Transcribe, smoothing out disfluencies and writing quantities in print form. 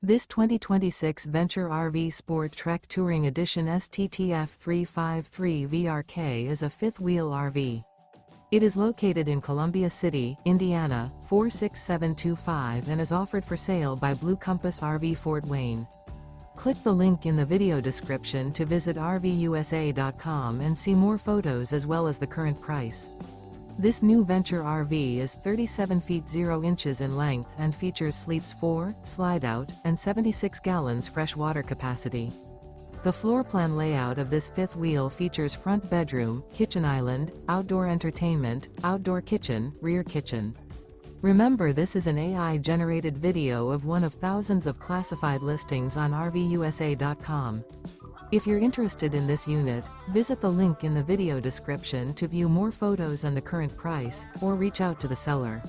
This 2026 Venture RV SportTrek Touring Edition STTF 353 VRK is a fifth-wheel RV. It is located in Columbia City, Indiana, 46725 and is offered for sale by Blue Compass RV Fort Wayne. Click the link in the video description to visit RVUSA.com and see more photos as well as the current price. This new Venture RV is 37 feet 0 inches in length and features sleeps 4, Slideout, and 76 gallons fresh water capacity. The floor plan layout of this fifth wheel features front bedroom, kitchen island, outdoor entertainment, outdoor kitchen, rear kitchen. Remember, this is an AI-generated video of one of thousands of classified listings on RVUSA.com. If you're interested in this unit, visit the link in the video description to view more photos and the current price, or reach out to the seller.